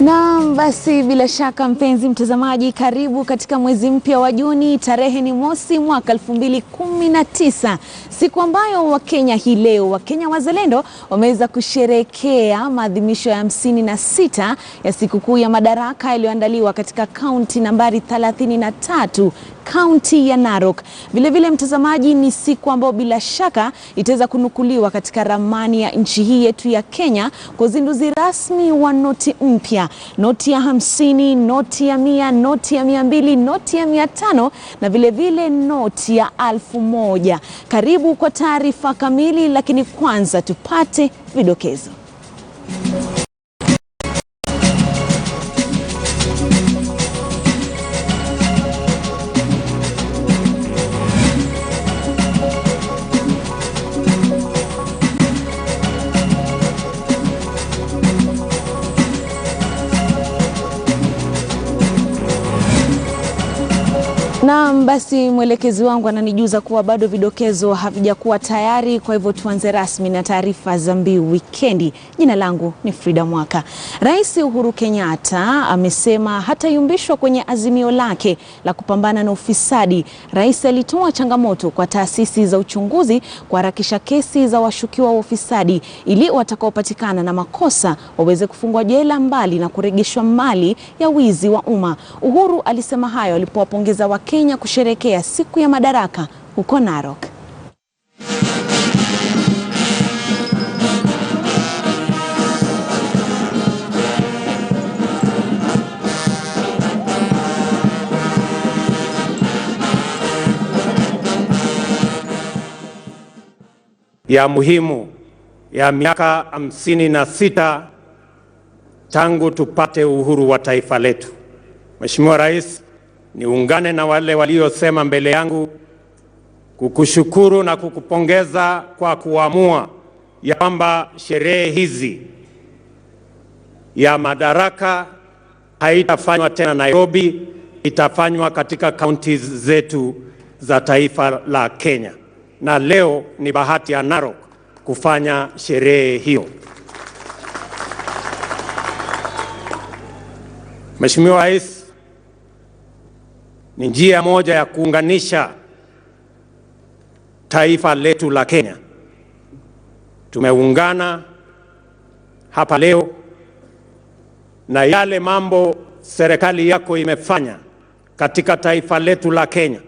Naam, basi bila shaka mpenzi mtazamaji, karibu katika mwezi mpya wa Juni. Tarehe ni mosi mwaka 2019, siku ambayo Wakenya hii leo, Wakenya wazalendo wameweza kusherehekea maadhimisho ya 56 ya sikukuu ya Madaraka iliyoandaliwa katika kaunti nambari 33, kaunti ya Narok. Vile mtazamaji, ni siku ambayo bila shaka itaweza kunukuliwa katika ramani ya nchi hii yetu ya Kenya kwa uzinduzi rasmi wa noti mpya, noti ya 50, noti ya 100, noti ya 200, noti ya 500 na vile noti ya 1000. Karibu kwa taarifa kamili, lakini kwanza tupate vidokezo. Naam, basi mwelekezi wangu ananijuza kuwa bado vidokezo havijakuwa tayari, kwa hivyo tuanze rasmi na taarifa za Mbiu wikendi. Jina langu ni Frida Mwaka. Rais Uhuru Kenyatta amesema hatayumbishwa kwenye azimio lake la kupambana na ufisadi. Rais alitoa changamoto kwa taasisi za uchunguzi kuharakisha kesi za washukiwa wa ufisadi ili watakaopatikana na makosa waweze kufungwa jela, mbali na kurejeshwa mali ya wizi wa umma. Uhuru alisema hayo alipowapongeza Wakenya kusherehekea siku ya Madaraka huko Narok. Ya muhimu ya miaka 56 tangu tupate uhuru wa taifa letu. Mheshimiwa Rais, niungane na wale waliosema mbele yangu kukushukuru na kukupongeza kwa kuamua ya kwamba sherehe hizi ya Madaraka haitafanywa tena Nairobi, itafanywa katika kaunti zetu za taifa la Kenya. Na leo ni bahati ya Narok kufanya sherehe hiyo. Mheshimiwa Rais, ni njia moja ya kuunganisha taifa letu la Kenya. Tumeungana hapa leo na yale mambo serikali yako imefanya katika taifa letu la Kenya,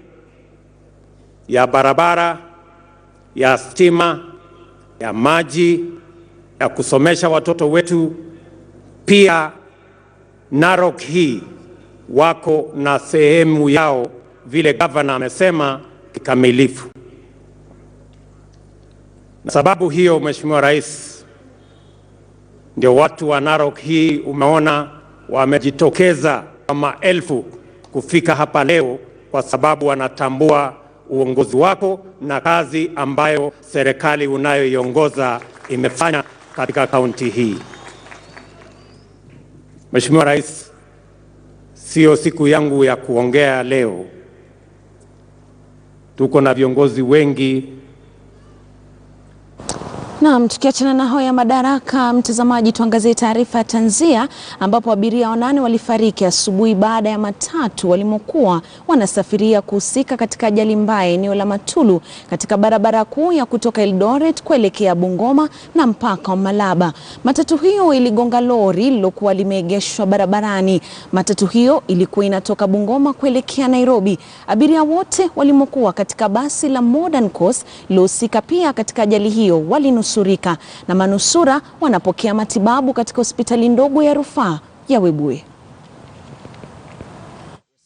ya barabara, ya stima, ya maji, ya kusomesha watoto wetu. Pia Narok hii wako na sehemu yao, vile gavana amesema, kikamilifu. Na sababu hiyo, Mheshimiwa Rais, ndio watu wa Narok hii umeona wamejitokeza kwa maelfu kufika hapa leo, kwa sababu wanatambua uongozi wako na kazi ambayo serikali unayoiongoza imefanya katika kaunti hii. Mheshimiwa Rais, sio siku yangu ya kuongea leo. Tuko na viongozi wengi. Naam, tukiachana na hoja ya Madaraka, mtazamaji, tuangazie taarifa ya tanzia, ambapo abiria 8 walifariki asubuhi baada ya matatu walimokuwa wanasafiria kuhusika katika ajali mbaya eneo la Matulu katika barabara kuu ya kutoka Eldoret kuelekea Bungoma na mpaka wa Malaba. Matatu hiyo iligonga lori lilokuwa limeegeshwa barabarani. Matatu hiyo ilikuwa inatoka Bungoma kuelekea Nairobi. Abiria wote walimokuwa katika basi la Modern Coast lilohusika pia katika ajali hiyo walinusurika, na manusura wanapokea matibabu katika hospitali ndogo ya rufaa ya Webuye.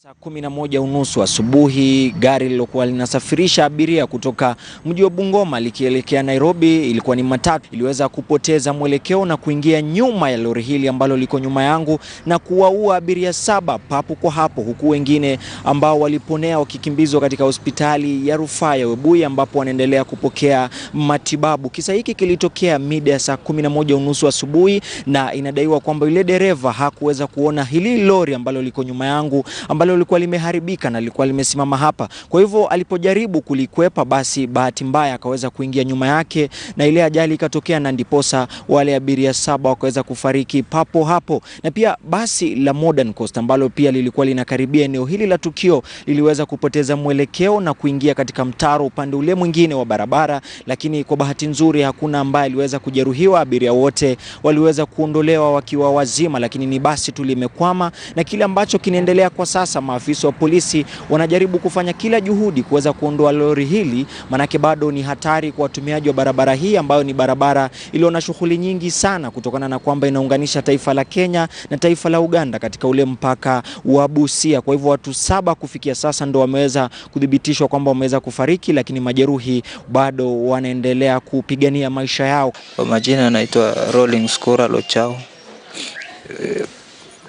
Saa 11:30 asubuhi, gari lilokuwa linasafirisha abiria kutoka mji wa Bungoma likielekea Nairobi, ilikuwa ni matatu, iliweza kupoteza mwelekeo na kuingia nyuma ya lori hili ambalo liko nyuma yangu na kuwaua abiria 7 papo kwa hapo, huku wengine ambao waliponea wakikimbizwa katika hospitali ya rufaa ya Webuye ambapo wanaendelea kupokea matibabu. Kisa hiki kilitokea mida ya saa 11:30 asubuhi, na inadaiwa kwamba yule dereva hakuweza kuona hili lori ambalo liko nyuma yangu ambalo lilikuwa lilikuwa limeharibika na lilikuwa limesimama hapa. Kwa hivyo alipojaribu kulikwepa, basi bahati mbaya akaweza kuingia nyuma yake na ile ajali ikatokea, na ndiposa wale abiria 7 wakaweza kufariki papo hapo. Na pia basi la Modern Coast ambalo pia lilikuwa linakaribia eneo hili la tukio liliweza kupoteza mwelekeo na kuingia katika mtaro upande ule mwingine wa barabara, lakini kwa bahati nzuri hakuna ambaye aliweza kujeruhiwa. Abiria wote waliweza kuondolewa wakiwa wazima, lakini ni basi tu limekwama. Na kile ambacho kinaendelea kwa sasa, maafisa wa polisi wanajaribu kufanya kila juhudi kuweza kuondoa lori hili, manake bado ni hatari kwa watumiaji wa barabara hii ambayo ni barabara iliyo na shughuli nyingi sana, kutokana na kwamba inaunganisha taifa la Kenya na taifa la Uganda katika ule mpaka wa Busia. Kwa hivyo watu 7 kufikia sasa ndio wameweza kudhibitishwa kwamba wameweza kufariki, lakini majeruhi bado wanaendelea kupigania maisha yao. Kwa majina anaitwa Rolling Skora Lochao.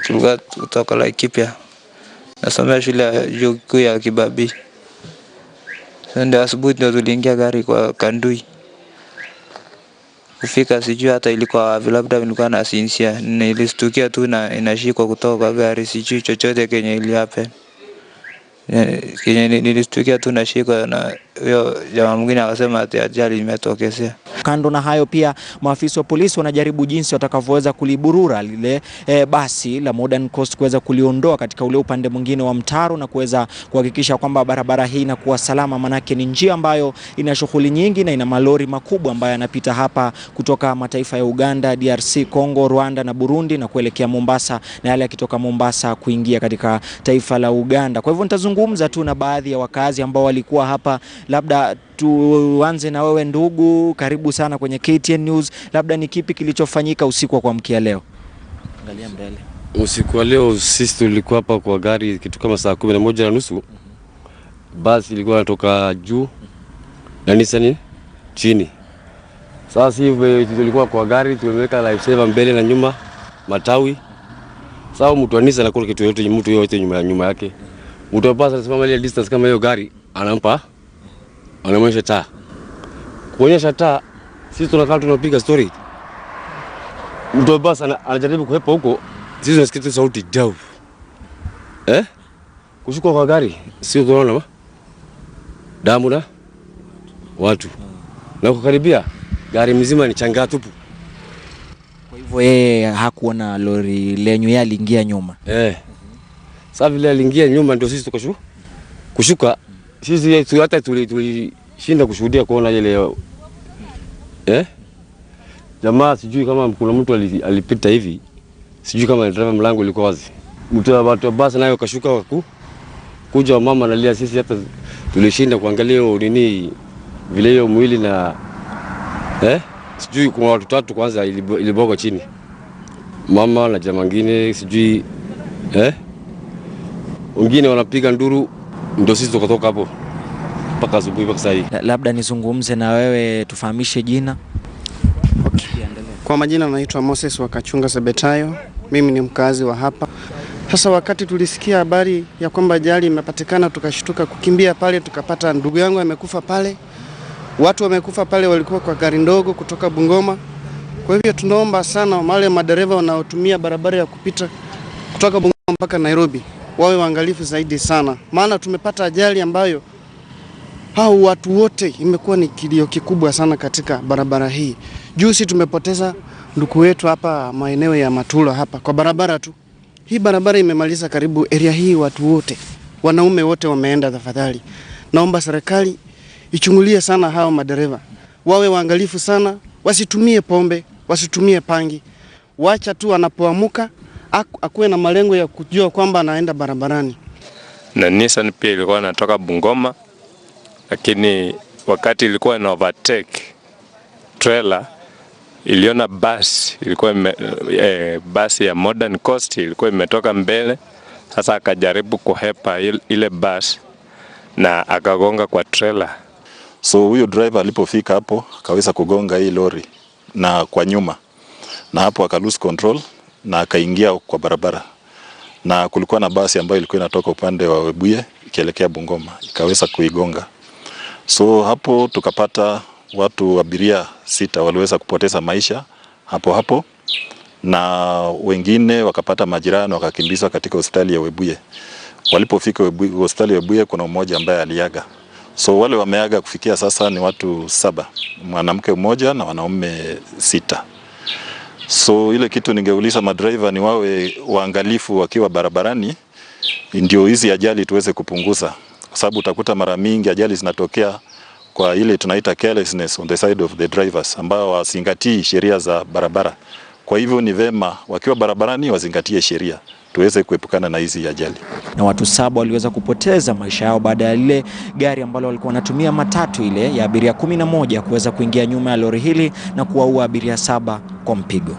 Tulikuwa kutoka Laikipia. Nasomea shule ya Chuo Kikuu ya Kibabii. Ndio asubuhi ndio tuliingia gari kwa Kandui. Kufika sijui hata ilikuwa labda nilikuwa na sinsia. Nilistukia tu na inashikwa kutoka kwa gari, sijui chochote kenye ili happen. Nilistukia tu nashikwa na huyo jamaa mwingine akasema ati ajali imetokezea. Kando na hayo, pia maafisa wa polisi wanajaribu jinsi watakavyoweza kuliburura lile basi la Modern Coast, kuweza kuliondoa katika ule upande mwingine wa mtaro na kuweza kuhakikisha kwamba barabara hii inakuwa salama, manake ni njia ambayo ina shughuli nyingi na ina malori makubwa ambayo yanapita hapa kutoka mataifa ya Uganda, DRC, Congo, Rwanda na Burundi na kuelekea Mombasa, na yale yakitoka Mombasa kuingia katika taifa la Uganda. Kwa hivyo nitazungumza tu na baadhi ya wakazi ambao walikuwa hapa. Labda tuanze na wewe ndugu, karibu sana kwenye KTN News. Labda ni kipi kilichofanyika usiku wa kuamkia leo? Angalia mbele. Usiku wa leo sisi tulikuwa hapa kwa gari kitu kama saa 11:30. Basi ilikuwa inatoka juu na Nissan chini. Sasa hivi tulikuwa kwa gari, tumeweka life saver mbele na nyuma, matawi. Sasa mtu wa Nissan anakuwa kitu yote, mtu yote nyuma yake. Mtu wa basi anasimama ile distance kama hiyo gari, anamwonyesha taa. Kuonyesha taa, sisi tunakaa tunapiga story. Mtu wa basi anajaribu kuhepa huko, sisi tunasikia sauti dau. Kushuka kwa gari, sio tunaona damu na watu. Na kukaribia gari mzima ni changa tupu. Kwa hivyo yeye hakuona lori lenyu, yeye aliingia nyuma. Sasa vile aliingia nyuma ndio sisi kushuka. Sisi hata tulishinda kushuhudia kuona ile jamaa, sijui kama kuna mtu alipita hivi, sijui kama driver mlango ulikuwa wazi. Mtu wa basi nayo kashuka kuja, mama analia. Sisi hata tulishinda kuangalia nini vile hiyo mwili na sijui kuna watu 3 kwanza iliboga chini, mama na jamaa mwingine sijui wengine wanapiga nduru, ndio sisi tukatoka hapo mpaka asubuhi mpaka sasa hivi. Labda nizungumze na wewe, tufahamishe jina. Okay. Kwa majina naitwa Moses Wakachunga Sebetayo. Mimi ni mkazi wa hapa. Sasa wakati tulisikia habari ya kwamba ajali imepatikana, tukashtuka kukimbia pale, tukapata ndugu yangu amekufa pale. Watu wamekufa pale walikuwa kwa gari ndogo kutoka Bungoma. Kwa hivyo tunaomba sana wale madereva wanaotumia barabara ya kupita kutoka Bungoma mpaka Nairobi wawe waangalifu zaidi sana, maana tumepata ajali ambayo hao watu wote imekuwa ni kilio kikubwa sana katika barabara hii. Juzi tumepoteza ndugu wetu hapa maeneo ya Matulo hapa kwa barabara tu. Hii barabara imemaliza karibu area hii, watu wote, wanaume wote wameenda. Tafadhali naomba serikali ichungulie sana hao madereva, wawe waangalifu sana, wasitumie pombe, wasitumie pangi. Wacha tu anapoamuka akuwe na malengo ya kujua kwamba anaenda barabarani. Na Nissan pia ilikuwa inatoka Bungoma, lakini wakati ilikuwa ina overtake trailer, iliona basi ilikuwa basi ya Modern Coast ilikuwa imetoka mbele. Sasa akajaribu kuhepa ile basi na akagonga kwa trailer. So huyo driver alipofika hapo akaweza kugonga hii lori na kwa nyuma, na hapo aka lose control na akaingia kwa barabara, na kulikuwa na basi ambayo ilikuwa inatoka upande wa Webuye ikielekea Bungoma, ikaweza kuigonga. So hapo tukapata watu abiria 6 waliweza kupoteza maisha hapo, na wengine wakapata majeraha wakakimbizwa katika hospitali ya Webuye. Walipofika hospitali ya Webuye kuna mmoja ambaye aliaga. So wale wameaga kufikia sasa ni watu 7, mwanamke mmoja na wanaume 6. So ile kitu ningeuliza madriver ni wawe waangalifu wakiwa barabarani, ndio hizi ajali tuweze kupunguza, kwa sababu utakuta mara mingi ajali zinatokea kwa ile tunaita carelessness on the side of the drivers, ambao wazingatii sheria za barabara. Kwa hivyo ni vema wakiwa barabarani wazingatie sheria tuweze kuepukana na hizi ajali. Na watu 7 waliweza kupoteza maisha yao baada ya lile gari ambalo walikuwa wanatumia matatu ile ya abiria 11 kuweza kuingia nyuma ya lori hili na kuwaua abiria 7 kwa mpigo.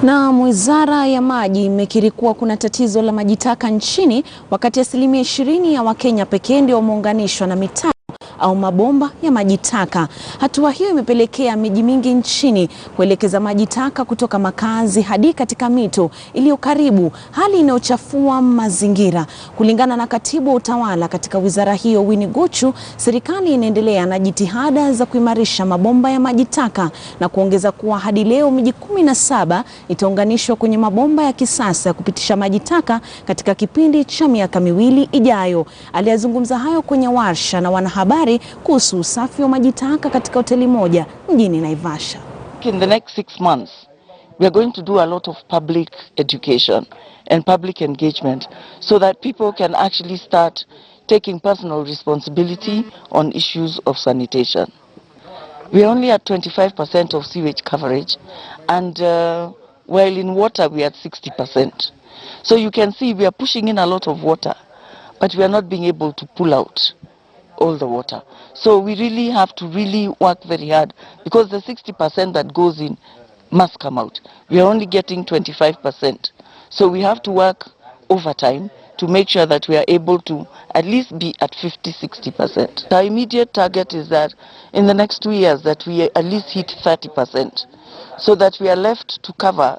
Na Wizara ya Maji imekiri kuwa kuna tatizo la maji taka nchini, wakati 20% ya Wakenya pekee ndio wameunganishwa na mitaro au mabomba ya maji taka. Hatua hiyo imepelekea miji mingi nchini kuelekeza maji taka kutoka makazi hadi katika mito iliyo karibu, hali inayochafua mazingira. Kulingana na katibu wa utawala katika wizara hiyo Winnie Guchu, serikali inaendelea na jitihada za kuimarisha mabomba ya maji taka na kuongeza kuwa hadi leo miji 17 itaunganishwa kwenye mabomba ya kisasa ya kupitisha maji taka katika kipindi cha miaka 2 ijayo. Aliyazungumza hayo kwenye warsha na wanahabari kuhusu usafi wa maji taka katika hoteli moja mjini Naivasha. In the next 6 months, we are going to do a lot of public education and public engagement so that people can actually start taking personal responsibility on issues of sanitation. We are only at 25% of sewage coverage, and while in water we are at 60%. So you can see we are pushing in a lot of water, but we are not being able to pull out all the water. So we really have to work very hard, because the 60% that goes in must come out. We are only getting 25%. So we have to work overtime to make sure that we are able to at least be at 50-60%. Our immediate target is that in the next 2 years that we at least hit 30%, so that we are left to cover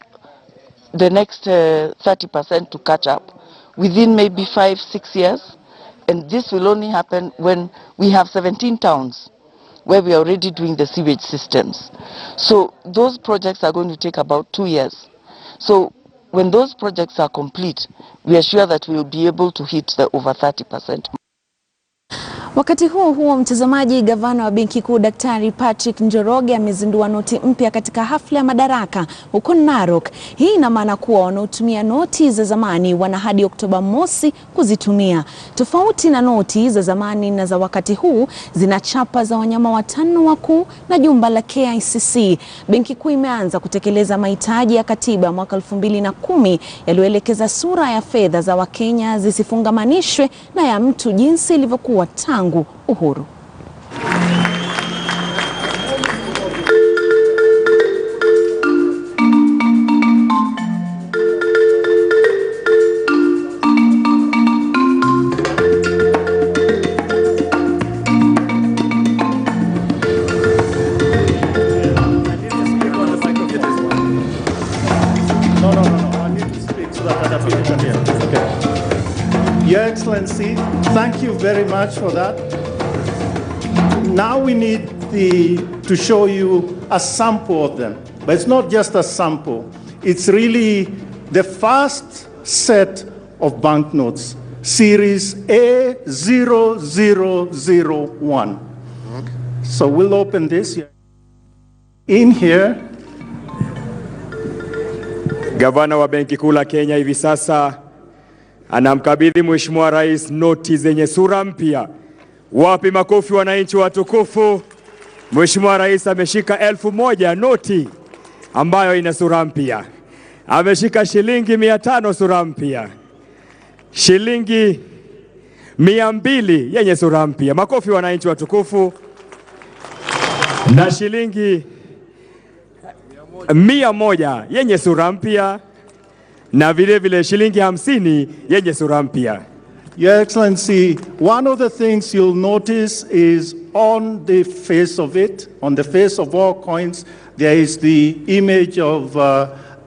the next 30% to catch up within maybe 5-6 years. And this will only happen when we have 17 towns where we are already doing the sewage systems. So those projects are going to take about 2 years. So when those projects are complete, we are sure that we will be able to hit the over 30%. Wakati huo mtazamaji, gavana wa Benki Kuu Daktari Patrick Njoroge amezindua noti mpya katika hafla ya Madaraka huko Narok. Hii ina maana kuwa wanaotumia noti za zamani wana hadi Oktoba 1 kuzitumia. Tofauti na noti za zamani na za wakati huu, zina chapa za wanyama watano wakuu na jumba la KICC. Benki Kuu imeanza kutekeleza mahitaji ya katiba mwaka 2010 yaliyoelekeza sura ya fedha za Wakenya zisifungamanishwe na ya mtu jinsi ilivyokuwa tangu uhuru. Your Excellency, thank you very much for that. Now we need to show you a sample of them, but it's not just a sample. It's really the first set of banknotes, series A0001. So we'll open this. In here, Gavana wa Benki Kuu la Kenya hivi sasa anamkabidhi Mheshimiwa Rais noti zenye sura mpya. Wapi makofi wananchi watukufu? Mheshimiwa Rais ameshika 1000 noti ambayo ina sura mpya. Ameshika shilingi 500 sura mpya. Shilingi 200 yenye sura mpya. Makofi wananchi watukufu. Na shilingi 100 yenye sura mpya. Na vile vile shilingi 50 yenye sura mpya. Your Excellency, one of the things you'll notice is on the face of it, on the face of all coins, there is the image of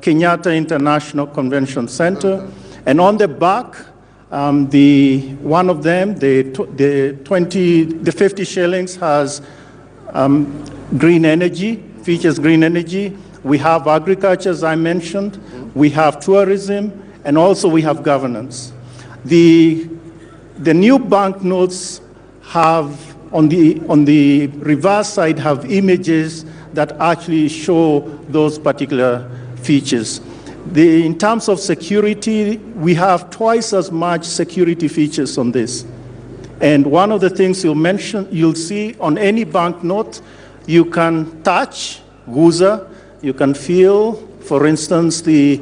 Kenyatta International Convention Center, and on the back, one of them, the 50 shillings has green energy, features green energy. We have agriculture, as I mentioned. We have tourism, and also we have governance. The new banknotes have, on the reverse side, have images that actually show those particular features. In terms of security, we have twice as much security features on this. And one of the things you'll see on any banknote, you can touch, guza, you can feel, for instance, the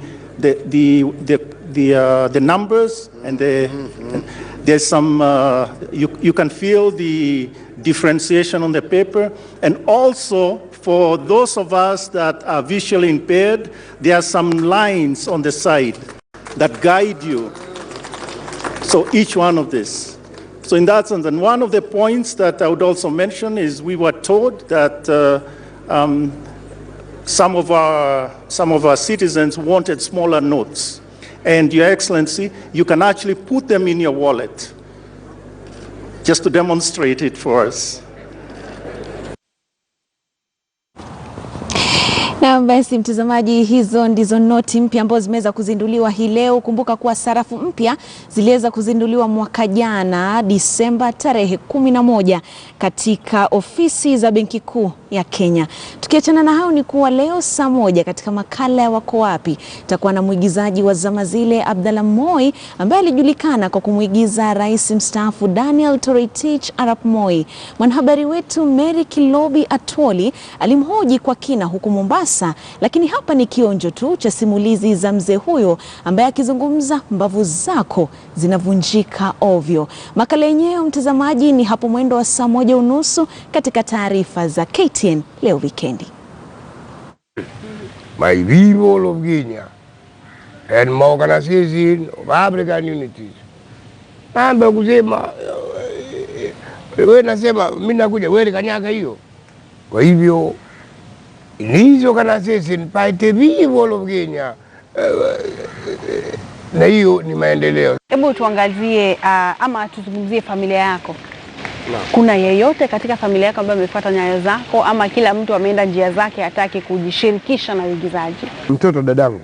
numbers, and there's some, you can feel the differentiation on the paper. And also, for those of us that are visually impaired, there are some lines on the side that guide you. So each one of this. So in that sense, and one of the points that I would also mention is we were told that some of our citizens wanted smaller notes. And Your Excellency, you can actually put them in your wallet, just to demonstrate it for us. Na basi mtazamaji, hizo ndizo noti mpya ambazo zimeweza kuzinduliwa hii leo. Kumbuka kuwa sarafu mpya ziliweza kuzinduliwa mwaka jana Disemba tarehe 11 katika ofisi za Benki Kuu ya Kenya. Tukiachana na hao, ni kuwa leo saa 1 katika makala ya Wako Wapi takuwa na mwigizaji wa zama zile Abdalla Moi, ambaye alijulikana kwa kumuigiza rais mstaafu Daniel Toroitich Arap Moi. Mwanahabari wetu Mary Kilobi Atwoli alimhoji kwa kina huku Mombasa, lakini hapa ni kionjo tu cha simulizi za mzee huyo ambaye akizungumza mbavu zako zinavunjika ovyo. Makala yenyewe mtazamaji ni hapo mwendo wa saa 1:30 katika taarifa za KTN leo wikendi. My people of Kenya and my organization of African Unities. Mambo kusema wewe nasema mimi nakuja wewe kanyaga hiyo. Kwa hivyo hizo organization by the people of Kenya na hiyo ni maendeleo. Hebu tuangazie ama tuzungumzie familia yako. Kuna yeyote katika familia yako ambaye amefuata nyayo zako, ama kila mtu ameenda njia zake, hataki kujishirikisha na uigizaji? Mtoto dadangu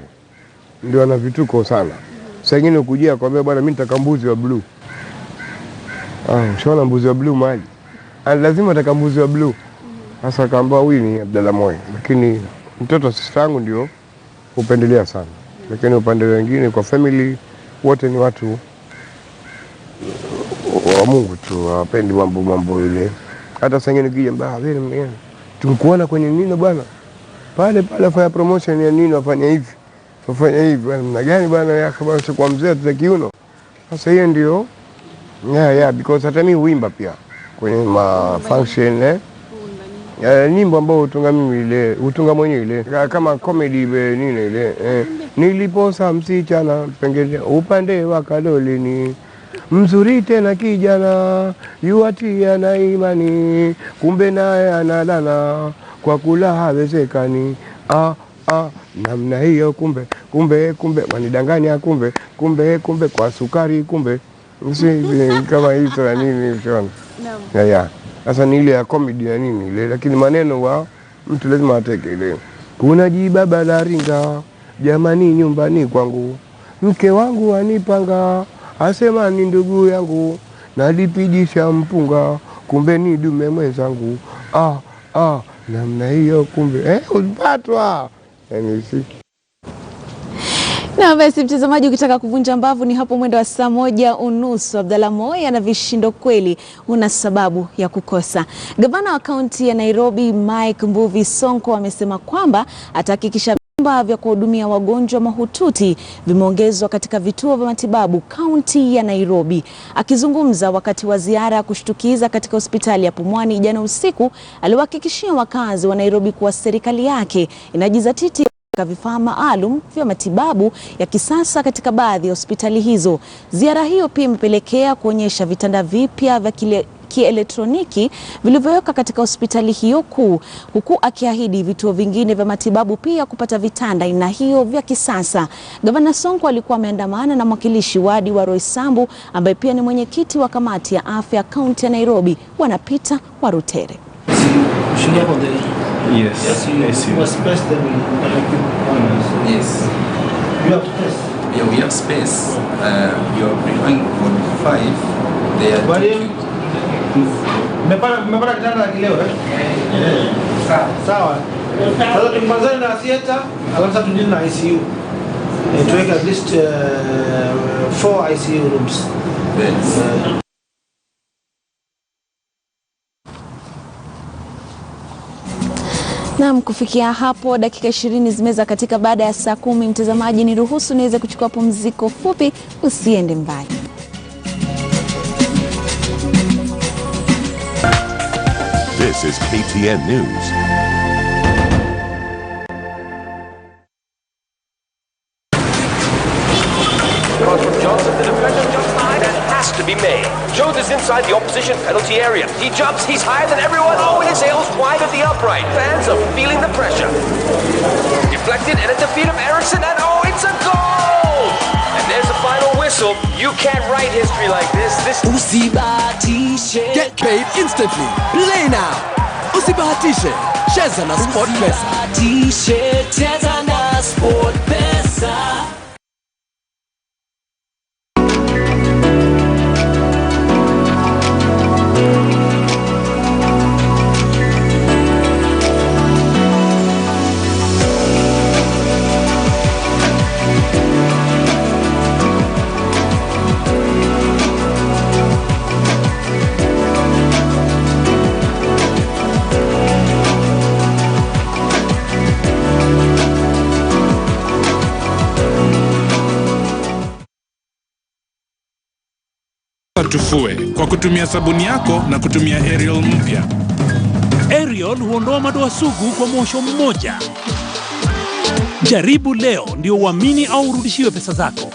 ndio ana vituko sana. Sasa ingine ukujia kwambia bwana mimi nitaka mbuzi wa blue. Ushaona mbuzi wa blue mahali? Lazima ataka mbuzi wa blue. Sasa kaamba huyu ni Abdalla Moi, lakini mtoto sister yangu ndio upendelea sana. Lakini upande wengine kwa family wote ni watu wa Mungu tu, wapendi mambo ile. Hata sasa ngine kija mbaya wewe tumekuona kwenye nini bwana? Pale afanya promotion ya nini, afanya hivi. Afanya hivi bwana gani bwana yako bwana, kwa mzee tutakiuno. Sasa hiyo ndio because hata mimi huimba pia kwenye function nyimbo ambao utunga mimi ile, utunga mwenyewe ile kama comedy nini ile niliposa msichana pengine upande wa Kalolini mzuri tena kijana yuatia na imani kumbe naye analala kwa kula hawezekani namna hiyo kumbe wanidanganya kumbe kwa sukari kumbe kama hizo na nini unaona. Naam. Sasa ni ile ya comedy na nini ile, lakini maneno wa mtu lazima ateke ile. Kuna jibaba la ringa jamani nyumbani kwangu, mke wangu anipanga asema ni ndugu yangu, nalipijisha mpunga kumbe ni dume mwenzangu. Namna hiyo kumbe ulipatwa. Na basi mtazamaji, ukitaka kuvunja mbavu ni hapo mwendo wa saa 1:30. Abdalla Moi ana vishindo kweli, una sababu ya kukosa. Gavana wa kaunti ya Nairobi Mbiu Sonko amesema kwamba atahakikisha vyumba vya kuhudumia wagonjwa mahututi vimeongezwa katika vituo vya matibabu kaunti ya Nairobi. Akizungumza wakati wa ziara ya kushtukiza katika hospitali ya Pumwani jana usiku, aliwahakikishia wakazi wa Nairobi kuwa serikali yake inajizatiti vifaa maalum vya matibabu ya kisasa katika baadhi ya hospitali hizo. Ziara hiyo pia imepelekea kuonyesha vitanda vipya vya kielektroniki vilivyowekwa katika hospitali hiyo kuu, huku akiahidi vituo vingine vya matibabu pia kupata vitanda aina hiyo vya kisasa. Gavana Sonko alikuwa ameandamana na mwakilishi wadi wa Roysambu ambaye pia ni mwenyekiti wa kamati ya afya kaunti ya Nairobi, Bwana Peter Warutere. Yes. Yes. You must press them. Yes. You have to press. Yeah, we have space. You are bringing 45. They are Mmepata kitanda kileo sawa. Sasa tumalizane na theater, alafu tujini na ICU. Tuweke at least 4 ICU rooms. Naam, kufikia hapo dakika 20 zimeza katika baada ya saa 10. Mtazamaji, ni ruhusu niweze kuchukua pumziko fupi, usiende mbali. This is KTN News. Cross from Johnson, the defender jumps high, that has to be made. Jones is inside the opposition penalty area. He jumps, he's higher than everyone. Oh, and his sails wide of the upright. Fans are feeling the pressure. Deflected and a defeat of Eriksson, and oh, it's a goal! And there's the final whistle. You can't write history like this. Usibahatishe. Get paid instantly. Play now. Usibahatishe. Cheza na SportPesa. Usibahatishe. Cheza na SportPesa. Tufue kwa kutumia sabuni yako na kutumia Ariel mpya. Ariel huondoa madoa sugu kwa mwosho mmoja. Jaribu leo ndio uamini au urudishiwe pesa zako.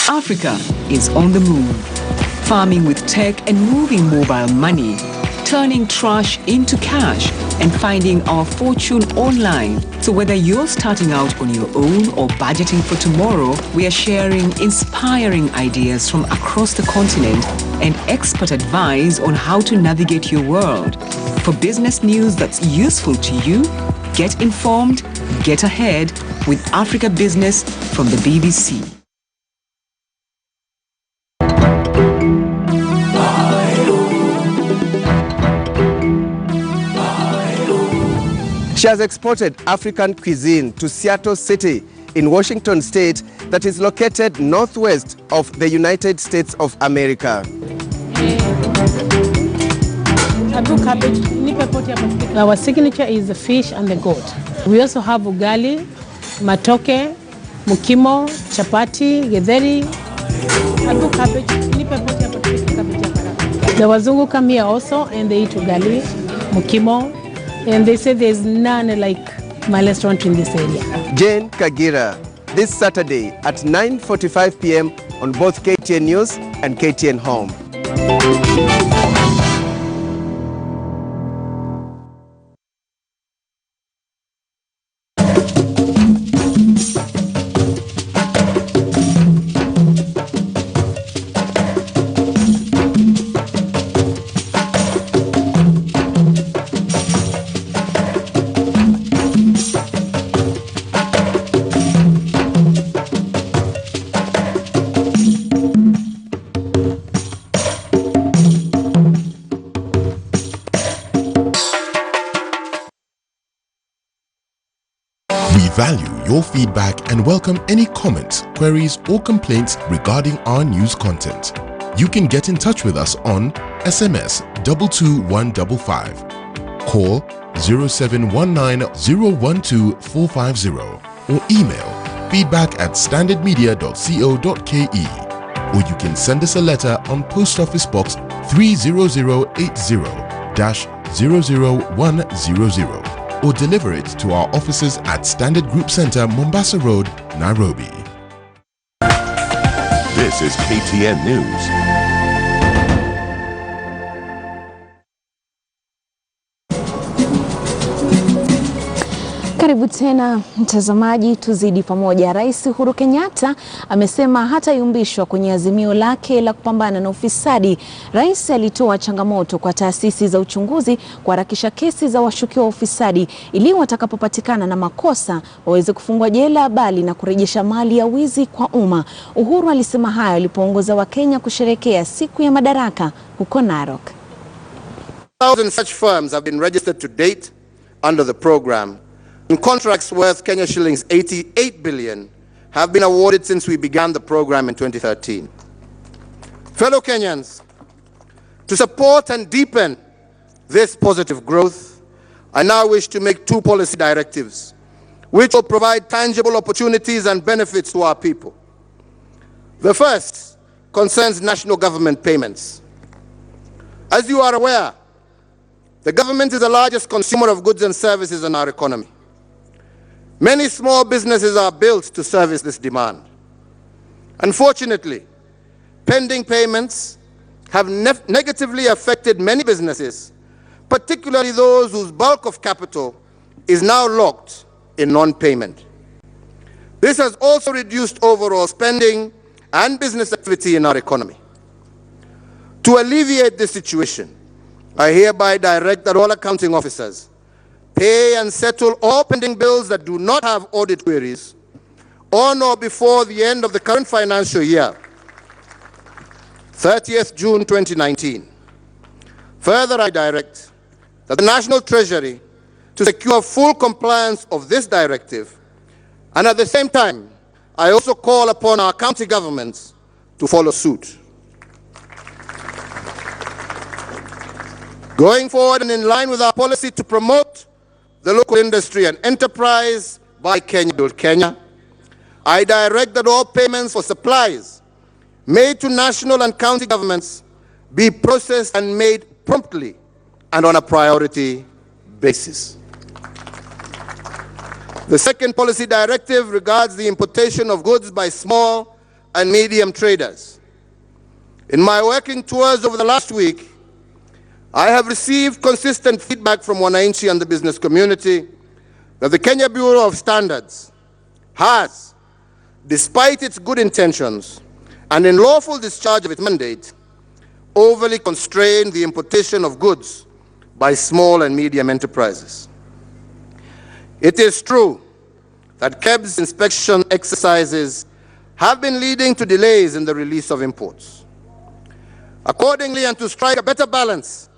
Africa is on the move. Farming with tech and moving mobile money. Turning trash into cash and finding our fortune online. So whether you're starting out on your own or budgeting for tomorrow, we are sharing inspiring ideas from across the continent and expert advice on how to navigate your world. For business news that's useful to you, get informed, get ahead with Africa Business from the BBC. She has exported African cuisine to Seattle City in Washington State that is located northwest of the United States of America. Our signature is the fish and the goat. We also have ugali, matoke, mukimo, chapati, getheri. The wazungu come here also and they eat ugali, mukimo, and they say there's none like my restaurant in this area. Jane Kagira, this Saturday at 9:45 p.m. on both KTN News and KTN Home. We value your feedback and welcome any comments, queries, or complaints regarding our news content. You can get in touch with us on SMS 22155, call 0719012450, or email feedback@standardmedia.co.ke, or you can send us a letter on Post Office Box 30080-00100, or deliver it to our offices at Standard Group Center, Mombasa Road, Nairobi. This is KTN News. Karibu tena mtazamaji, tuzidi pamoja. Rais Uhuru Kenyatta amesema hatayumbishwa kwenye azimio lake la kupambana na ufisadi. Rais alitoa changamoto kwa taasisi za uchunguzi kuharakisha kesi za washukiwa wa ufisadi ili watakapopatikana na makosa waweze kufungwa jela bali na kurejesha mali ya wizi kwa umma. Uhuru alisema hayo alipoongoza Wakenya kusherehekea siku ya Madaraka huko Narok. 1,000 such firms have been registered to date under the program. And contracts worth Kenya shillings 88 billion have been awarded since we began the program in 2013. Fellow Kenyans, to support and deepen this positive growth, I now wish to make 2 policy directives which will provide tangible opportunities and benefits to our people. The first concerns national government payments. As you are aware, the government is the largest consumer of goods and services in our economy. Many small businesses are built to service this demand. Unfortunately, pending payments have negatively affected many businesses, particularly those whose bulk of capital is now locked in non-payment. This has also reduced overall spending and business activity in our economy. To alleviate this situation, I hereby direct that all accounting officers pay and settle all pending bills that do not have audit queries on or before the end of the current financial year, 30th June 2019. Further, I direct that the National Treasury to secure full compliance of this directive, and at the same time, I also call upon our county governments to follow suit. Going forward and in line with our policy to promote the local industry and enterprise by Kenya Build Kenya, I direct that all payments for supplies made to national and county governments be processed and made promptly and on a priority basis. The second policy directive regards the importation of goods by small and medium traders. In my working tours over the last week, I have received consistent feedback from wananchi and the business community that the Kenya Bureau of Standards has, despite its good intentions and in lawful discharge of its mandate, overly constrained the importation of goods by small and medium enterprises. It is true that KEB's inspection exercises have been leading to delays in the release of imports. Accordingly, and to strike a better balance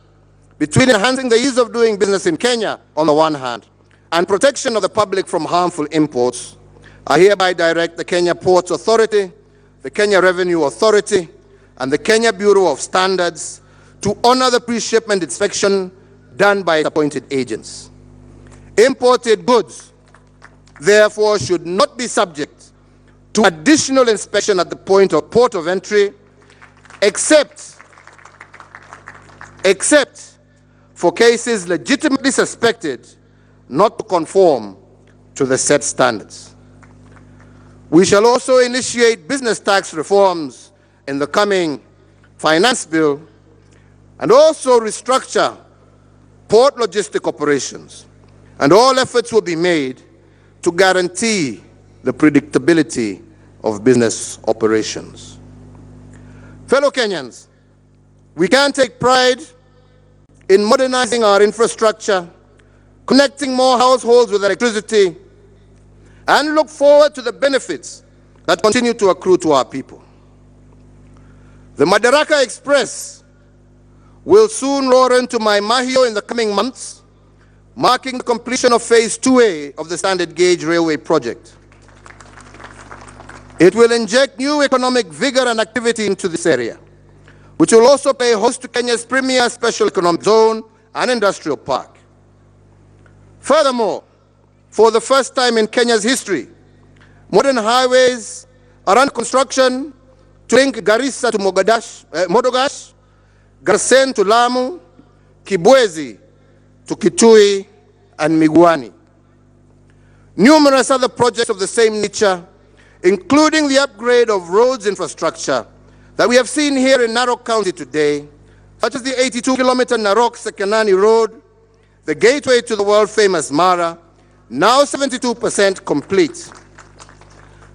between enhancing the ease of doing business in Kenya on the one hand and protection of the public from harmful imports, I hereby direct the Kenya Ports Authority, the Kenya Revenue Authority, and the Kenya Bureau of Standards to honor the pre-shipment inspection done by appointed agents. Imported goods, therefore, should not be subject to additional inspection at the port of entry, except for cases legitimately suspected not to conform to the set standards. We shall also initiate business tax reforms in the coming finance bill and also restructure port logistic operations, and all efforts will be made to guarantee the predictability of business operations. Fellow Kenyans, we can take pride in modernizing our infrastructure, connecting more households with electricity, and look forward to the benefits that continue to accrue to our people. The Madaraka Express will soon roar into Mahio in the coming months, marking the completion of Phase 2A of the Standard Gauge Railway project. It will inject new economic vigor and activity into this area, which will also pay host to Kenya's premier special economic zone and industrial park. Furthermore, for the first time in Kenya's history, modern highways are under construction to link Garissa to Modogash, Garsen to Lamu, Kibwezi to Kitui, and Miguani. Numerous other projects of the same nature, including the upgrade of roads infrastructure that we have seen here in Narok County today, such as the 82-kilometer Narok-Sekenani Road, the gateway to the world-famous Mara, now 72% complete.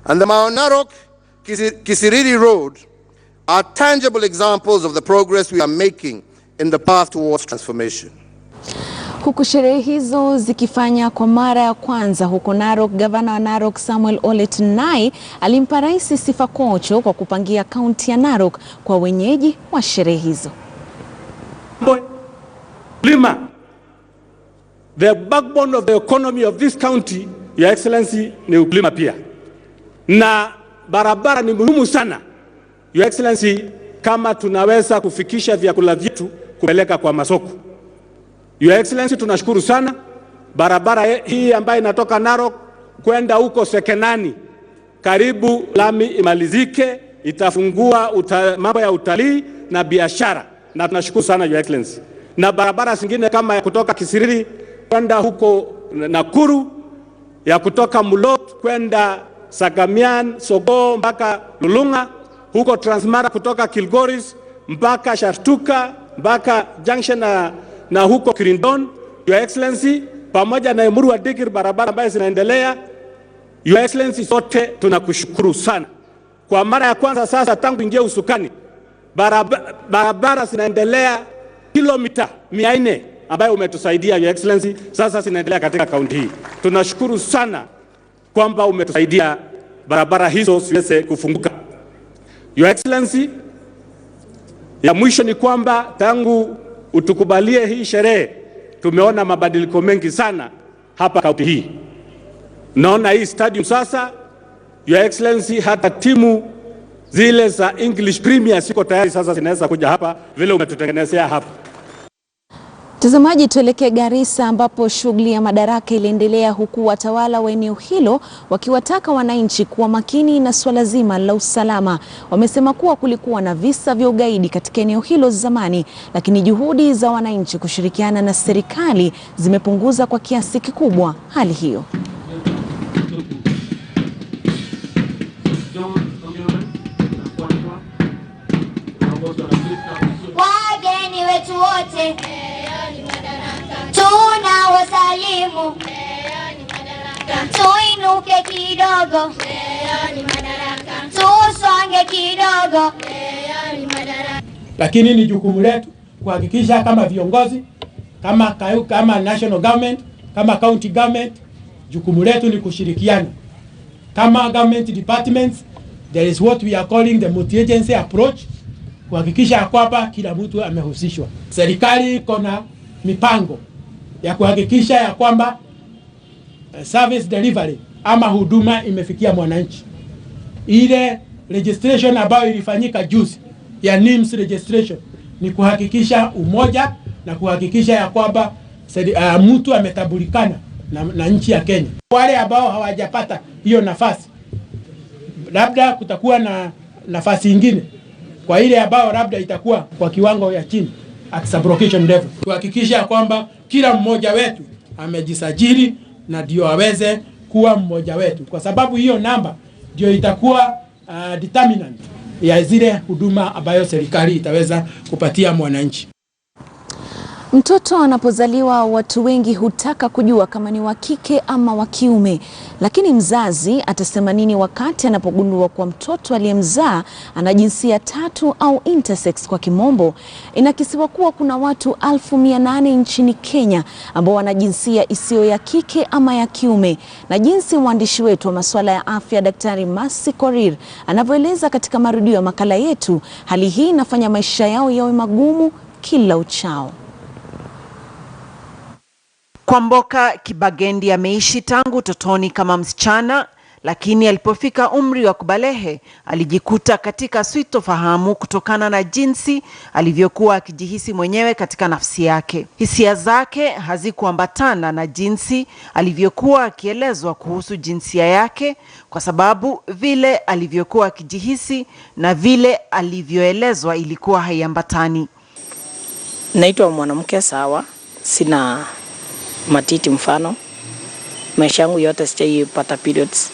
And the Narok-Kisiriri Road are tangible examples of the progress we are making in the path towards transformation. Huku sherehe hizo zikifanya kwa mara ya kwanza huko Narok, gavana wa Narok Samuel Ole Tunai alimpa rais sifa kocho kwa kupangia kaunti ya Narok kwa wenyeji wa sherehe hizo. The backbone of the economy of this county, Your Excellency, ni ukulima pia. Na barabara ni muhimu sana, Your Excellency, kama tunaweza kufikisha vyakula vyetu kupeleka kwa masoko. Your Excellency, tunashukuru sana. Barabara hii ambayo inatoka Narok kwenda huko Sekenani, karibu lami imalizike, itafungua mambo ya utalii na biashara. Na tunashukuru sana Your Excellency. Na barabara zingine kama ya kutoka Kisiriri kwenda huko Nakuru, ya kutoka Mulot kwenda Sagamian, Sogo mpaka Lulunga, huko Transmara kutoka Kilgoris mpaka Shartuka mpaka Junction na huko Kirindon. Your Excellency, pamoja na Emuru wa Dikir, barabara ambayo zinaendelea. Your Excellency, sote tunakushukuru sana. Kwa mara ya kwanza sasa tangu ingia usukani, barabara zinaendelea kilomita 400 ambayo umetusaidia Your Excellency, sasa zinaendelea katika kaunti hii. Tunashukuru sana kwamba umetusaidia barabara hizo ziweze kufunguka. Your Excellency, ya mwisho ni kwamba tangu utukubalie hii sherehe tumeona mabadiliko mengi sana hapa kaunti hii. Naona hii stadium sasa, Your Excellency, hata timu zile za English Premier siko tayari sasa zinaweza kuja hapa vile umetutengenezea hapa. Mtazamaji, tuelekee Garissa ambapo shughuli ya Madaraka iliendelea huku watawala wa eneo hilo wakiwataka wananchi kuwa makini na swala zima la usalama. Wamesema kuwa kulikuwa na visa vya ugaidi katika eneo hilo zamani, lakini juhudi za wananchi kushirikiana na serikali zimepunguza kwa kiasi kikubwa hali hiyo. Wageni wetu wote tuna wasalimu, tuinuke kidogo, tusonge kidogo. Lakini ni jukumu letu kuhakikisha kama viongozi, kama national government, kama county government, jukumu letu ni kushirikiana. Kama government departments, there is what we are calling the multi-agency approach, kuhakikisha kwamba kila mtu amehusishwa. Serikali iko na mipango ya kuhakikisha ya kwamba service delivery ama huduma imefikia mwananchi. Ile registration ambayo ilifanyika juzi ya NIMS registration ni kuhakikisha umoja na kuhakikisha ya kwamba mtu ametambulikana na nchi ya Kenya. Wale ambao hawajapata hiyo nafasi, labda kutakuwa na nafasi nyingine kwa ile ambao labda itakuwa kwa kiwango ya chini at subrogation level. Kuhakikisha kwamba kila mmoja wetu amejisajili na ndio aweze kuwa mmoja wetu, kwa sababu hiyo namba ndio itakuwa determinant ya zile huduma ambayo serikali itaweza kupatia mwananchi. Mtoto anapozaliwa watu wengi hutaka kujua kama ni wa kike ama wa kiume, lakini mzazi atasema nini wakati anapogundua kwa mtoto aliyemzaa ana jinsia tatu au intersex kwa kimombo? Inakisiwa kuwa kuna watu 800,000 nchini Kenya ambao wana jinsia isiyo ya kike ama ya kiume, na jinsi mwandishi wetu wa masuala ya afya Daktari Mercy Korir anavyoeleza katika marudio ya makala yetu, hali hii inafanya maisha yao yawe magumu kila uchao. Kwamboka Kibagendi ameishi tangu utotoni kama msichana, lakini alipofika umri wa kubalehe alijikuta katika sitofahamu kutokana na jinsi alivyokuwa akijihisi mwenyewe katika nafsi yake. Hisia zake hazikuambatana na jinsi alivyokuwa akielezwa kuhusu jinsia yake, kwa sababu vile alivyokuwa akijihisi na vile alivyoelezwa ilikuwa haiambatani. Naitwa mwanamke sawa, sina matiti mfano. Maisha yangu yote sijaipata periods.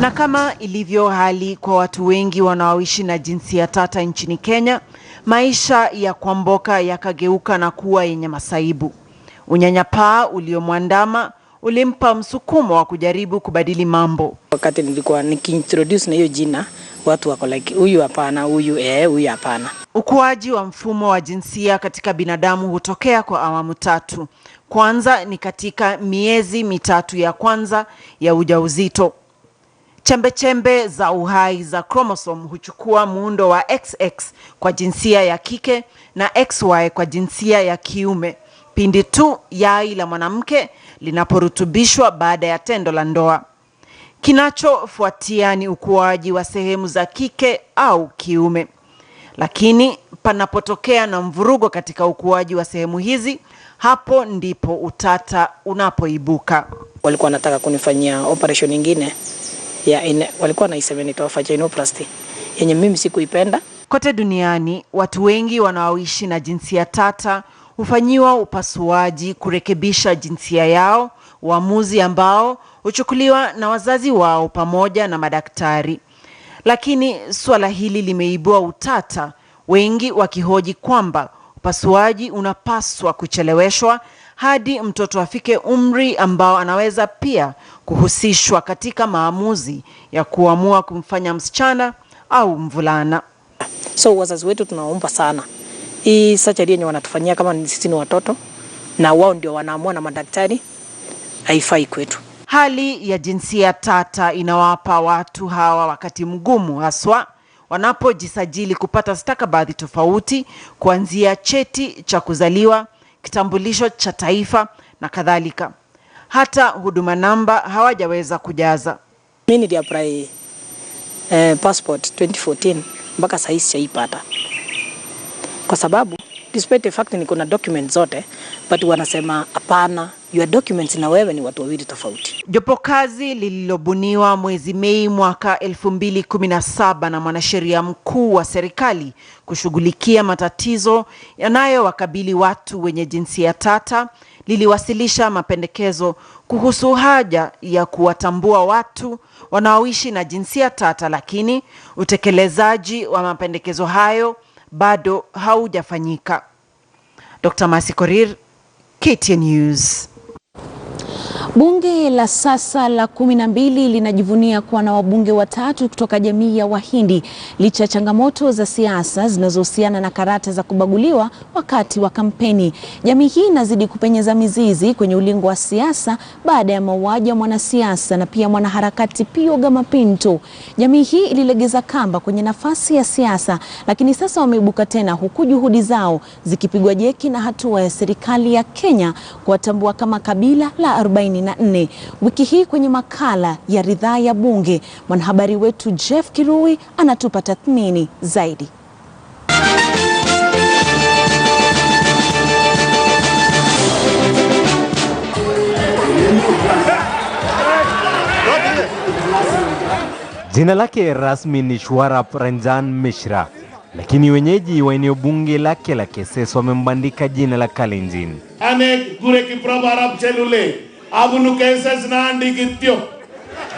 Na kama ilivyo hali kwa watu wengi wanaoishi na jinsia tata nchini Kenya, maisha ya Kwamboka yakageuka na kuwa yenye masaibu. Unyanyapaa uliomwandama ulimpa msukumo wa kujaribu kubadili mambo. Wakati nilikuwa nikiintroduce na hiyo jina, watu wako like huyu hapana, huyu hapana. Ukuaji wa mfumo wa jinsia katika binadamu hutokea kwa awamu tatu. Kwanza ni katika miezi mitatu ya kwanza ya ujauzito. Chembe za uhai za chromosome huchukua muundo wa XX kwa jinsia ya kike na XY kwa jinsia ya kiume pindi tu yai la mwanamke linaporutubishwa baada ya tendo la ndoa. Kinachofuatia ni ukuaji wa sehemu za kike au kiume. Lakini panapotokea na mvurugo katika ukuaji wa sehemu hizi, hapo ndipo utata unapoibuka. Walikuwa wanataka kunifanyia operation nyingine walikuwa naisema nitoa vaginoplasty yenye mimi sikuipenda. Kote duniani watu wengi wanaoishi na jinsia tata hufanyiwa upasuaji kurekebisha jinsia yao, uamuzi ambao huchukuliwa na wazazi wao pamoja na madaktari. Lakini suala hili limeibua utata, wengi wakihoji kwamba upasuaji unapaswa kucheleweshwa hadi mtoto afike umri ambao anaweza pia kuhusishwa katika maamuzi ya kuamua kumfanya msichana au mvulana. So wazazi wetu tunaomba sana, hii surgery yenye wanatufanyia kama sisi ni watoto na wao ndio wanaamua na madaktari, haifai kwetu. Hali ya jinsia tata inawapa watu hawa wakati mgumu, haswa wanapojisajili kupata stakabadhi tofauti, kuanzia cheti cha kuzaliwa, kitambulisho cha taifa na kadhalika. Hata huduma namba hawajaweza kujaza. Mimi niliapply passport 2014 mpaka sasa sijaipata. Kwa sababu despite the fact niko na documents zote, but wanasema hapana, your documents na wewe ni watu wawili tofauti. Jopo kazi lililobuniwa mwezi Mei mwaka 2017 na mwanasheria mkuu wa serikali kushughulikia matatizo yanayowakabili watu wenye jinsia tata liliwasilisha mapendekezo kuhusu haja ya kuwatambua watu wanaoishi na jinsia tata, lakini utekelezaji wa mapendekezo hayo bado haujafanyika. Dr. Masi Korir, KTN News. Bunge la sasa la 12 linajivunia kuwa na wabunge watatu kutoka jamii ya Wahindi licha ya changamoto za siasa zinazohusiana na karata za kubaguliwa wakati wa kampeni. Jamii hii inazidi kupenyeza mizizi kwenye ulingo wa siasa baada ya mauaji ya mwanasiasa na pia mwanaharakati Pio Gamapinto. Jamii hii ililegeza kamba kwenye nafasi ya siasa, lakini sasa wameibuka tena, huku juhudi zao zikipigwa jeki na hatua ya serikali ya Kenya kuwatambua kama kabila la 44. Wiki hii kwenye makala ya ridhaa ya bunge, mwanahabari wetu Jeff Kirui anatupa tathmini zaidi. Jina lake rasmi ni Shwarap Ranjan Mishra, lakini wenyeji wa eneo bunge lake la Keses wamembandika jina la Kalenjin. Anek gure ki prabarab chelule abunu Keses na andigityo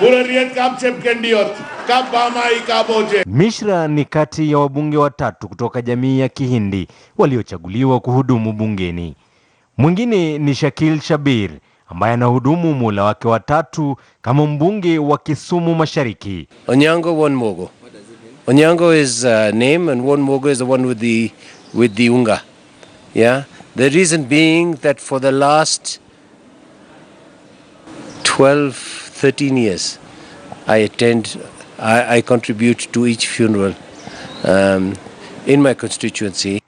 gureriet kapchep kendiot kapamai kaboje. Mishra ni kati ya wabunge watatu kutoka jamii ya Kihindi waliochaguliwa kuhudumu bungeni. Mwingine ni Shakil Shabir ambaye anahudumu muhula wake watatu kama mbunge wa Kisumu Mashariki. Onyango Wanmogo. Onyango is name and Wanmogo is the one with the unga. Yeah. The reason being that for the last 12-13 years I contribute to each funeral in my constituency.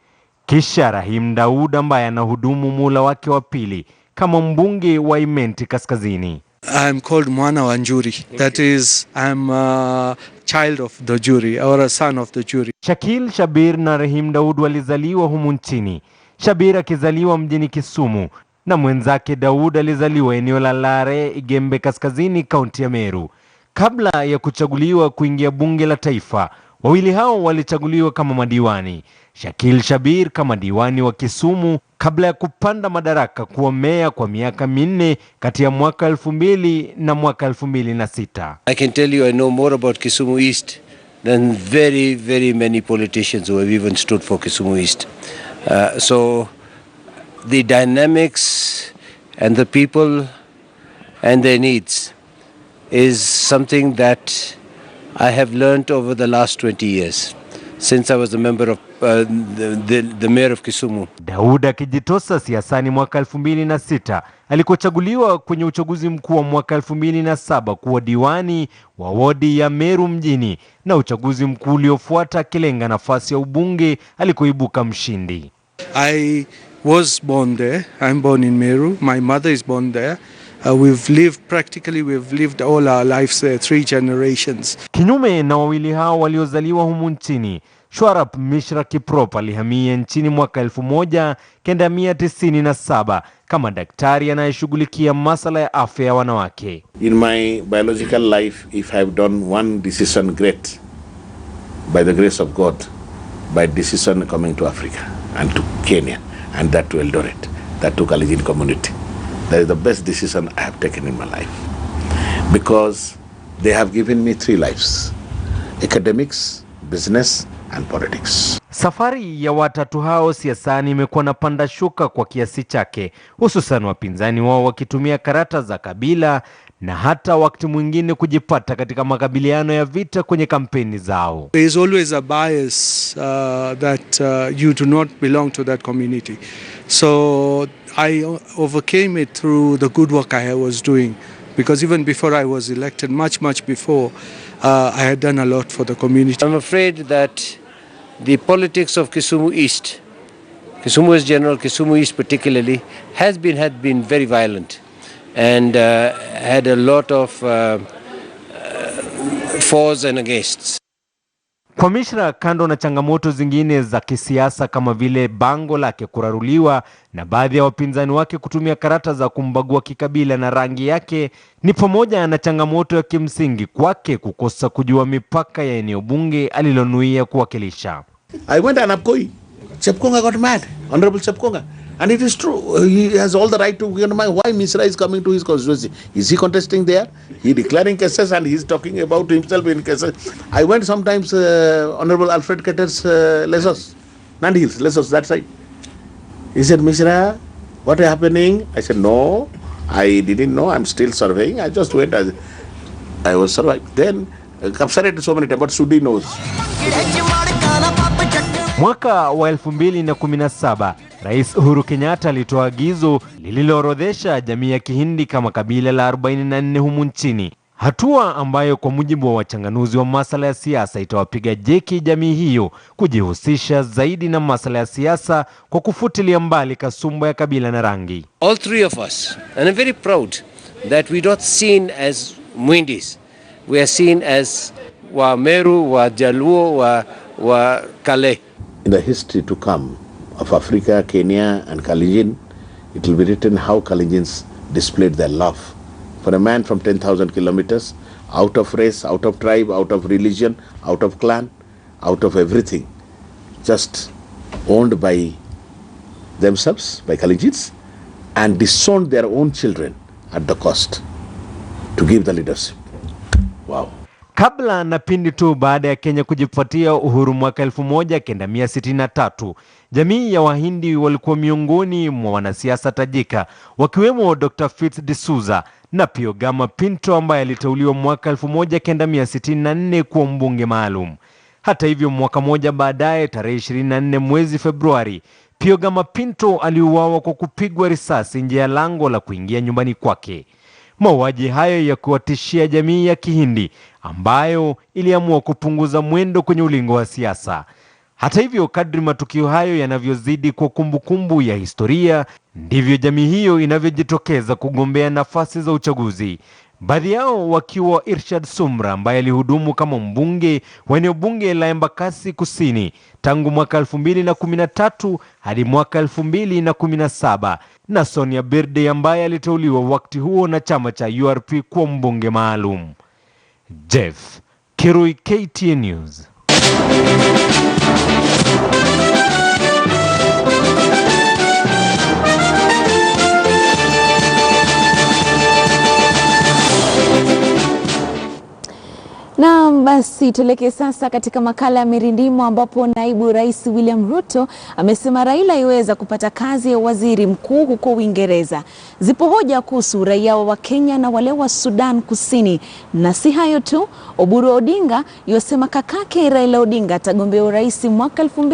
Kisha Rahim Daud ambaye anahudumu muhula wake wa pili kama mbunge wa Imenti Kaskazini. I'm called Mwana wa Njuri. That is, I'm a child of the jury or a son of the jury. Shakil Shabir na Rahim Daud walizaliwa humu nchini. Shabir akizaliwa mjini Kisumu na mwenzake Daud alizaliwa eneo la Lare, Igembe Kaskazini, kaunti ya Meru. Kabla ya kuchaguliwa kuingia bunge la taifa, wawili hao walichaguliwa kama madiwani. Shakil Shabir kama diwani wa Kisumu kabla ya kupanda madaraka kuwa meya kwa miaka 4 kati ya mwaka 2000 na mwaka 2006. I can tell you I know more about Kisumu East than very many politicians who have even stood for Kisumu East. So the dynamics and the people and their needs is something that I have learnt over the last 20 years since I was a member of the mayor of Kisumu. Daud akijitosa siasani mwaka 2006 alikochaguliwa kwenye uchaguzi mkuu wa mwaka 2007 kuwa diwani wa wodi ya Meru mjini, na uchaguzi mkuu uliofuata akilenga nafasi ya ubunge alikoibuka mshindi. I was born there. I'm born in Meru. My mother is born there. We've lived all our lives there, 3 generations. Kinyume na wawili hao waliozaliwa humu nchini, Shwarap Mishra Kiprop alihamia nchini mwaka 1997 kama daktari anayeshughulikia masuala ya afya ya wanawake. In my biological life, if I have done one decision great, by the grace of God, by decision coming to Africa and to Kenya, and that to Eldoret, that to Kalenjin community. That is the best decision I have taken in my life. Because they have given me 3 lives: academics, business, and politics. Safari ya watatu hao siasani imekuwa na panda shuka kwa kiasi chake, hususan wapinzani wao wakitumia karata za kabila na hata wakati mwingine kujipata katika makabiliano ya vita kwenye kampeni zao. There is always a bias that you do not belong to that community. So I overcame it through the good work I was doing, because even before I was elected, much before, I had done a lot for the community. I'm afraid that the politics of Kisumu East, Kisumu West General, Kisumu East particularly, had been very violent and had a lot of fors and againsts. Kwa Mishra, kando na changamoto zingine za kisiasa kama vile bango lake kuraruliwa na baadhi ya wapinzani wake kutumia karata za kumbagua kikabila na rangi yake, ni pamoja na changamoto ya kimsingi kwake kukosa kujua mipaka ya eneo bunge alilonuia kuwakilisha. I went and Apkoi. Chepkonga got mad, Honorable Chepkonga. And it is true, he has all the right to why Mishra is coming to his constituency. Is he contesting there? He declaring cases and he is talking about himself in cases. I went sometimes, Honorable Alfred Ketter's Lesos, Nandi Hills, Lesos, that side. He said, Mishra, what is happening? I said, no, I didn't know, I'm still surveying. I just went, I was surveying. Then, Kapsaret so many times, but Sudi knows. Mwaka wa 2017, Rais Uhuru Kenyatta alitoa agizo lililoorodhesha jamii ya Kihindi kama kabila la 44 humu nchini. Hatua ambayo kwa mujibu wa wachanganuzi wa masuala ya siasa itawapiga jeki jamii hiyo kujihusisha zaidi na masuala ya siasa kwa kufutilia mbali kasumba ya kabila na rangi. All 3 of us, and I'm very proud that we're not seen as Mwindis. We are seen as wa Meru, wa Jaluo, wa Kale. In the history to come of Africa, Kenya and Kalenjin, it will be written how Kalenjins displayed their love for a man from 10,000 kilometers, out of race, out of tribe, out of religion, out of clan, out of everything, just owned by themselves, by Kalenjins, and disowned their own children at the cost to give the leadership. Wow. Kabla na pindi tu baada ya Kenya kujipatia uhuru mwaka 1963, jamii ya Wahindi walikuwa miongoni mwa wanasiasa tajika, wakiwemo Dr. Fitz D'Souza na Piogama Pinto ambaye aliteuliwa mwaka 1964 kuwa mbunge maalum. Hata hivyo, mwaka moja baadaye, tarehe 24 mwezi Februari, Piogama Pinto aliuawa kwa kupigwa risasi nje ya lango la kuingia nyumbani kwake. Mauaji hayo ya kuwatishia jamii ya Kihindi ambayo iliamua kupunguza mwendo kwenye ulingo wa siasa. Hata hivyo, kadri matukio hayo yanavyozidi kwa kumbukumbu ya historia, ndivyo jamii hiyo inavyojitokeza kugombea nafasi za uchaguzi. Baadhi yao wakiwa Irshad Sumra ambaye alihudumu kama mbunge wa eneo bunge la Embakasi Kusini tangu mwaka 2013 hadi mwaka 2017, na Sonia Birde ambaye aliteuliwa wakati huo na chama cha URP kuwa mbunge maalum. Jeff Kirui, KTN News. Na Basi tuelekee sasa katika makala ya mirindimo ambapo naibu rais William Ruto amesema Raila iweza kupata kazi ya waziri mkuu huko Uingereza. Zipo hoja kuhusu raia wa Kenya na wale wa Sudan Kusini. Na si hayo tu, Oburu Odinga yosema kakake Raila Odinga atagombea urais mwaka 2000